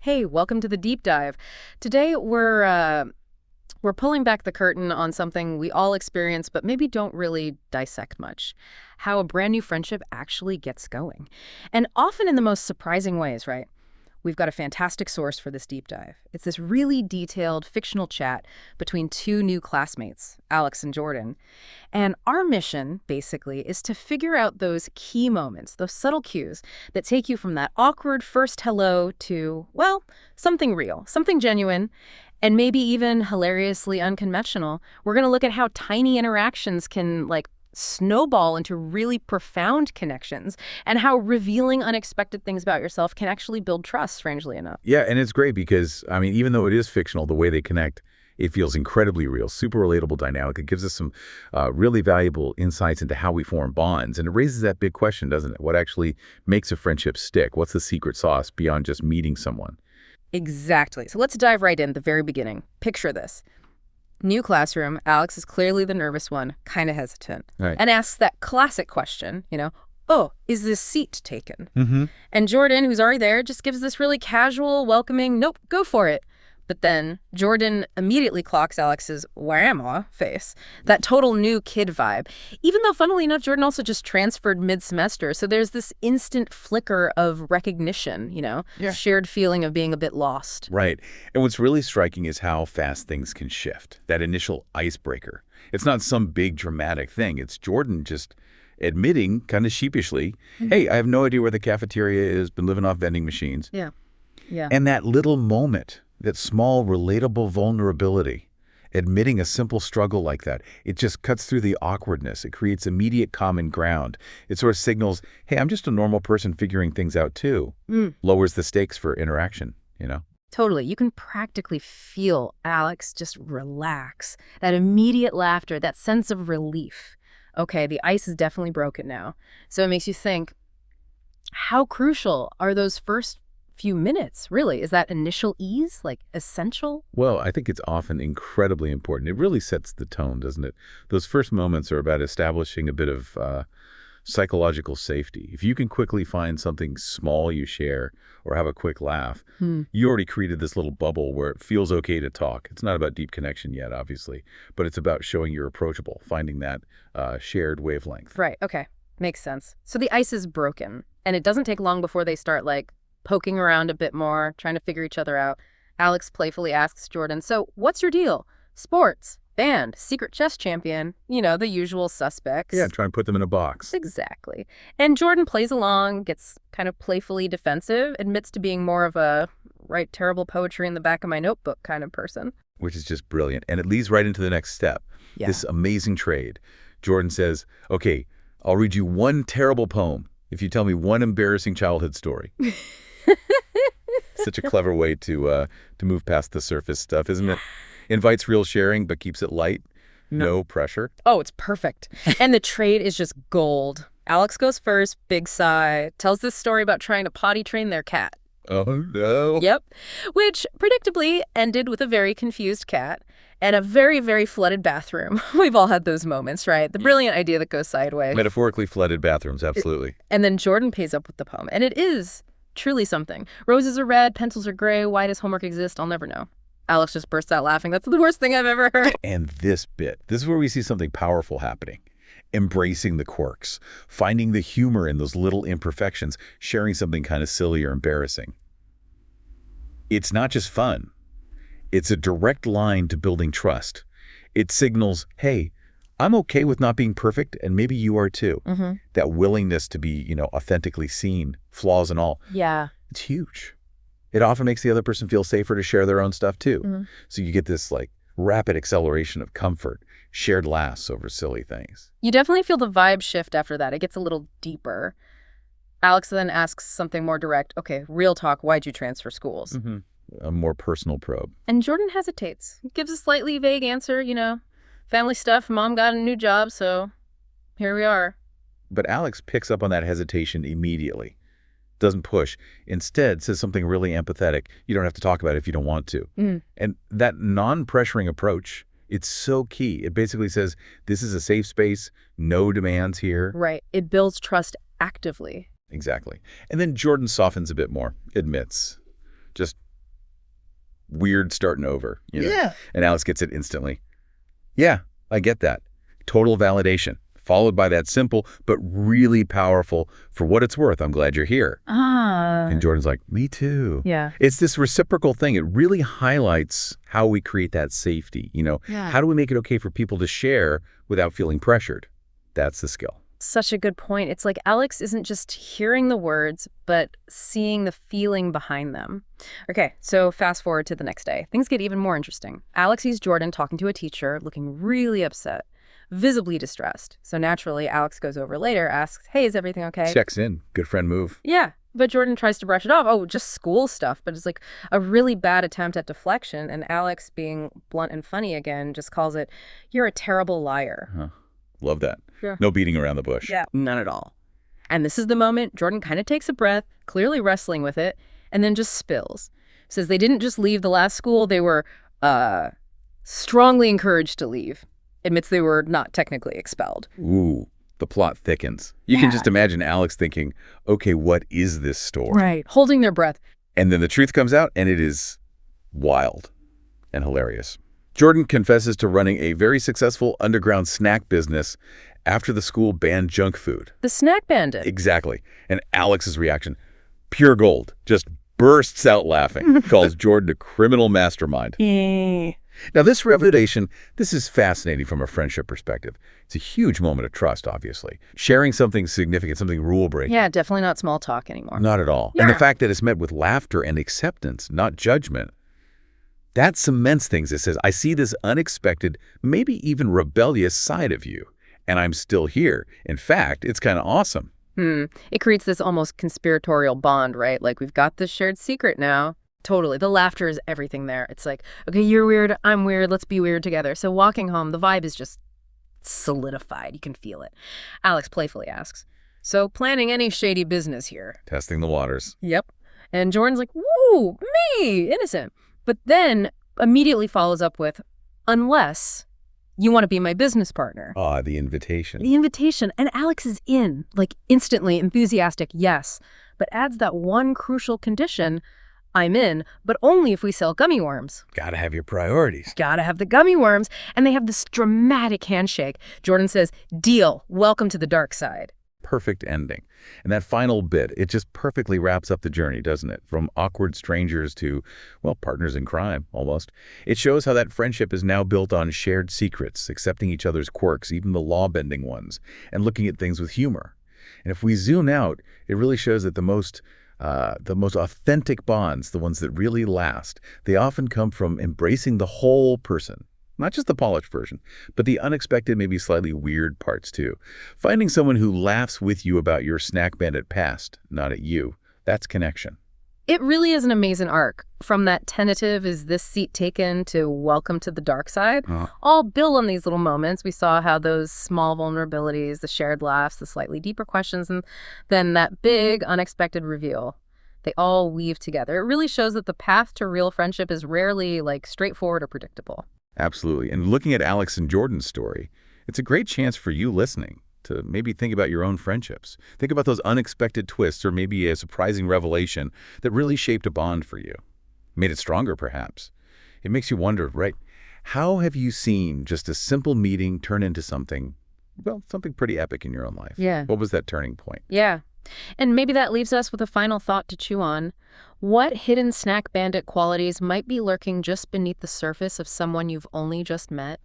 Hey, welcome to the deep dive. Today we're pulling back the curtain on something we all experience but maybe don't really dissect much. How a brand new friendship actually gets going. And often in the most surprising ways, right? We've got a fantastic source for this deep dive. It's this really detailed fictional chat between two new classmates, Alex and Jordan. And our mission, basically, is to figure out those key moments, those subtle cues that take you from that awkward first hello to, well, something real, something genuine, and maybe even hilariously unconventional. We're going to look at how tiny interactions can, snowball into really profound connections, and how revealing unexpected things about yourself can actually build trust, strangely enough. Yeah, and it's great because, I mean, even though it is fictional, the way they connect, it feels incredibly real, super relatable dynamic. It gives us some really valuable insights into how we form bonds. And it raises that big question, doesn't it? What actually makes a friendship stick? What's the secret sauce beyond just meeting someone? Exactly. So let's dive right in at the very beginning. Picture this. New classroom, Alex is clearly the nervous one, kind of hesitant, Right. and asks that classic question, oh, is this seat taken? Mm-hmm. And Jordan, who's already there, just gives this really casual, welcoming, nope, go for it. But then Jordan immediately clocks Alex's where am I face, that total new kid vibe. Even though, funnily enough, Jordan also just transferred mid-semester, so there's this instant flicker of recognition, Yeah. shared feeling of being a bit lost. Right. And what's really striking is how fast things can shift. That initial icebreaker. It's not some big dramatic thing. It's Jordan just admitting kind of sheepishly, hey, I have no idea where the cafeteria is, been living off vending machines. Yeah. Yeah. And that little moment, that small, relatable vulnerability, admitting a simple struggle like that, it just cuts through the awkwardness. It creates immediate common ground. It sort of signals, hey, I'm just a normal person figuring things out too. Lowers the stakes for interaction. Totally. You can practically feel Alex just relax. That immediate laughter, that sense of relief. Okay, the ice is definitely broken now. So it makes you think, how crucial are those first few minutes, really? Is that initial ease, essential? Well, I think it's often incredibly important. It really sets the tone, doesn't it? Those first moments are about establishing a bit of psychological safety. If you can quickly find something small you share or have a quick laugh, you already created this little bubble where it feels okay to talk. It's not about deep connection yet, obviously, but it's about showing you're approachable, finding that shared wavelength. Right, okay. Makes sense. So the ice is broken, and it doesn't take long before they start, poking around a bit more, trying to figure each other out. Alex playfully asks Jordan, so what's your deal? Sports, band, secret chess champion, the usual suspects. Yeah, try and put them in a box. Exactly. And Jordan plays along, gets kind of playfully defensive, admits to being more of a write terrible poetry in the back of my notebook kind of person. Which is just brilliant. And it leads right into the next step, Yeah. this amazing trade. Jordan says, okay, I'll read you one terrible poem if you tell me one embarrassing childhood story. Such a clever way to move past the surface stuff, isn't it? Invites real sharing, but keeps it light. No pressure. Oh, it's perfect. And the trade is just gold. Alex goes first, big sigh, tells this story about trying to potty train their cat. Oh, no. Yep. Which predictably ended with a very confused cat and a very, very flooded bathroom. We've all had those moments, right? The brilliant idea that goes sideways. Metaphorically flooded bathrooms, absolutely. And then Jordan pays up with the poem. And it is truly something. Roses are red, pencils are gray. Why does homework exist? I'll never know. Alex just bursts out laughing. That's the worst thing I've ever heard. And this is where we see something powerful happening. Embracing the quirks, finding the humor in those little imperfections, sharing something kind of silly or embarrassing. It's not just fun. It's a direct line to building trust. It signals, hey, I'm okay with not being perfect, and maybe you are too. That willingness to be, authentically seen, flaws and all. Yeah. It's huge. It often makes the other person feel safer to share their own stuff too. So you get this rapid acceleration of comfort, shared laughs over silly things. You definitely feel the vibe shift after that. It gets a little deeper. Alex then asks something more direct. Okay, real talk, why'd you transfer schools? A more personal probe. And Jordan hesitates. Gives a slightly vague answer, family stuff, mom got a new job, so here we are. But Alex picks up on that hesitation immediately. Doesn't push. Instead, says something really empathetic. You don't have to talk about it if you don't want to. And that non-pressuring approach, it's so key. It basically says, this is a safe space, no demands here. Right. It builds trust actively. Exactly. And then Jordan softens a bit more, admits, just weird starting over, Yeah. And Alex gets it instantly. Yeah, I get that. Total validation, followed by that simple but really powerful, for what it's worth, I'm glad you're here. And Jordan's like, me too. Yeah. It's this reciprocal thing. It really highlights how we create that safety. Yeah. How do we make it okay for people to share without feeling pressured? That's the skill. Such a good point. It's like Alex isn't just hearing the words, but seeing the feeling behind them. Okay, so fast forward to the next day. Things get even more interesting. Alex sees Jordan talking to a teacher, looking really upset, visibly distressed. So naturally, Alex goes over later, asks, hey, is everything okay? Checks in. Good friend move. Yeah, but Jordan tries to brush it off. Oh, just school stuff. But it's like a really bad attempt at deflection. And Alex, being blunt and funny again, just calls it, you're a terrible liar. Huh. Love that. Sure. No beating around the bush. Yeah, none at all. And this is the moment Jordan kind of takes a breath, clearly wrestling with it, and then just spills. Says they didn't just leave the last school, they were strongly encouraged to leave. Admits they were not technically expelled. Ooh, the plot thickens. You can just imagine Alex thinking, okay, what is this story? Right. Holding their breath. And then the truth comes out, and it is wild and hilarious. Jordan confesses to running a very successful underground snack business after the school banned junk food. The snack bandit. Exactly. And Alex's reaction, pure gold, just bursts out laughing, calls Jordan a criminal mastermind. Now, this revelation, this is fascinating from a friendship perspective. It's a huge moment of trust, obviously. Sharing something significant, something rule-breaking. Yeah, definitely not small talk anymore. Not at all. Yeah. And the fact that it's met with laughter and acceptance, not judgment, that cements things. It says, I see this unexpected, maybe even rebellious side of you, and I'm still here. In fact, it's kind of awesome. It creates this almost conspiratorial bond, right? Like, we've got this shared secret now. Totally. The laughter is everything there. It's like, okay, you're weird, I'm weird, let's be weird together. So walking home, the vibe is just solidified. You can feel it. Alex playfully asks, so planning any shady business here? Testing the waters. Yep. And Jordan's like, woo, me, innocent. But then immediately follows up with, unless you want to be my business partner. Ah, the invitation. The invitation. And Alex is in, like instantly enthusiastic, yes. But adds that one crucial condition, I'm in, but only if we sell gummy worms. Gotta have your priorities. Gotta have the gummy worms. And they have this dramatic handshake. Jordan says, deal, welcome to the dark side. Perfect ending. And that final bit, it just perfectly wraps up the journey, doesn't it? From awkward strangers to, well, partners in crime, almost. It shows how that friendship is now built on shared secrets, accepting each other's quirks, even the law-bending ones, and looking at things with humor. And if we zoom out, it really shows that the most authentic bonds, the ones that really last, they often come from embracing the whole person. Not just the polished version, but the unexpected, maybe slightly weird parts too. Finding someone who laughs with you about your snack bandit past, not at you, that's connection. It really is an amazing arc. From that tentative, is this seat taken, to welcome to the dark side, all built on these little moments. We saw how those small vulnerabilities, the shared laughs, the slightly deeper questions, and then that big unexpected reveal, they all weave together. It really shows that the path to real friendship is rarely like straightforward or predictable. Absolutely. And looking at Alex and Jordan's story, it's a great chance for you listening to maybe think about your own friendships. Think about those unexpected twists or maybe a surprising revelation that really shaped a bond for you. Made it stronger, perhaps. It makes you wonder, right, how have you seen just a simple meeting turn into something, well, something pretty epic in your own life? Yeah. What was that turning point? Yeah. And maybe that leaves us with a final thought to chew on. What hidden snack bandit qualities might be lurking just beneath the surface of someone you've only just met?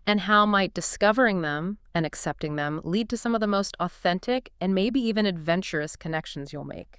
And how might discovering them and accepting them lead to some of the most authentic and maybe even adventurous connections you'll make?